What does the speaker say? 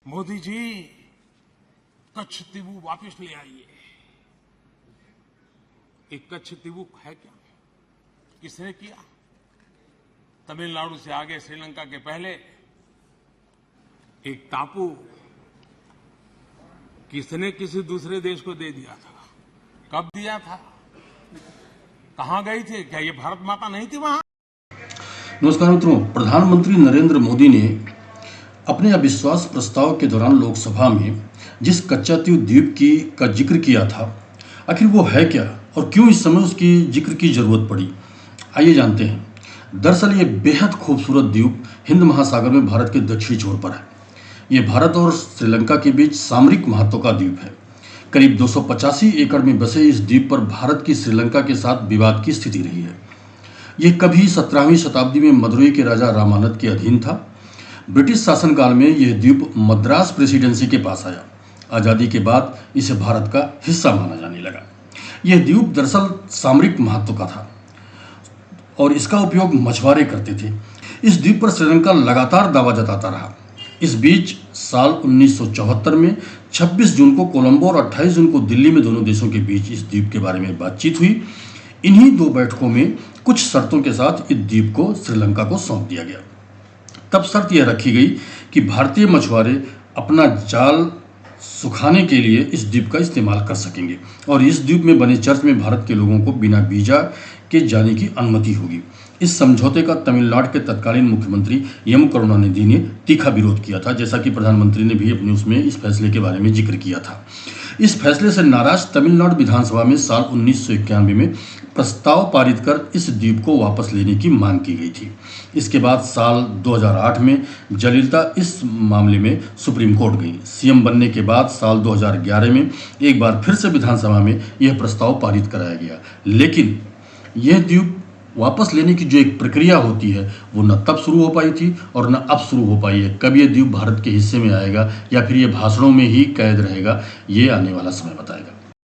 मोदी जी, कच्छ तीवू वापस ले आइए। एक कच्छ तीवू है क्या? किसने किया? तमिलनाडु से आगे श्रीलंका के पहले एक टापू किसने किसी दूसरे देश को दे दिया था? कब दिया था? कहां गई थी? क्या ये भारत माता नहीं थी वहां? नमस्कार मित्रों, प्रधानमंत्री नरेंद्र मोदी ने अपने अविश्वास प्रस्ताव के दौरान लोकसभा में जिस कच्चा द्वीप का जिक्र किया था, आखिर वो है क्या और क्यों इस समय उसकी जिक्र की जरूरत पड़ी, आइए जानते हैं। दरअसल ये बेहद खूबसूरत द्वीप हिंद महासागर में भारत के दक्षिणी छोर पर है। ये भारत और श्रीलंका के बीच सामरिक महत्व का द्वीप है। करीब 285 एकड़ में बसे इस द्वीप पर भारत की श्रीलंका के साथ विवाद की स्थिति रही है। यह कभी 17वीं शताब्दी में मदुरई के राजा रामानंद के अधीन था। ब्रिटिश शासनकाल में यह द्वीप मद्रास प्रेसिडेंसी के पास आया। आज़ादी के बाद इसे भारत का हिस्सा माना जाने लगा। यह द्वीप दरअसल सामरिक महत्व का था और इसका उपयोग मछुआरे करते थे। इस द्वीप पर श्रीलंका लगातार दावा जताता रहा। इस बीच साल 1974 में 26 जून को कोलंबो और 28 जून को दिल्ली में दोनों देशों के बीच इस द्वीप के बारे में बातचीत हुई। इन्हीं दो बैठकों में कुछ शर्तों के साथ इस द्वीप को श्रीलंका को सौंप दिया गया। तब शर्त यह रखी गई कि भारतीय मछुआरे अपना जाल सुखाने के लिए इस द्वीप का इस्तेमाल कर सकेंगे और इस द्वीप में बने चर्च में भारत के लोगों को बिना वीजा के जाने की अनुमति होगी। इस समझौते का तमिलनाडु के तत्कालीन मुख्यमंत्री एम करुणानिधि ने तीखा विरोध किया था, जैसा कि प्रधानमंत्री ने भी अपने उसमें इस फैसले के बारे में जिक्र किया था। इस फैसले से नाराज तमिलनाडु विधानसभा में साल 1991 में प्रस्ताव पारित कर इस द्वीप को वापस लेने की मांग की गई थी। इसके बाद साल 2008 में जयललिता इस मामले में सुप्रीम कोर्ट गई। सीएम बनने के बाद साल 2011 में एक बार फिर से विधानसभा में यह प्रस्ताव पारित कराया गया, लेकिन यह द्वीप वापस लेने की जो एक प्रक्रिया होती है वो न तब शुरू हो पाई थी और न अब शुरू हो पाई है। कब ये द्वीप भारत के हिस्से में आएगा या फिर ये भाषणों में ही कैद रहेगा, ये आने वाला समय बताएगा।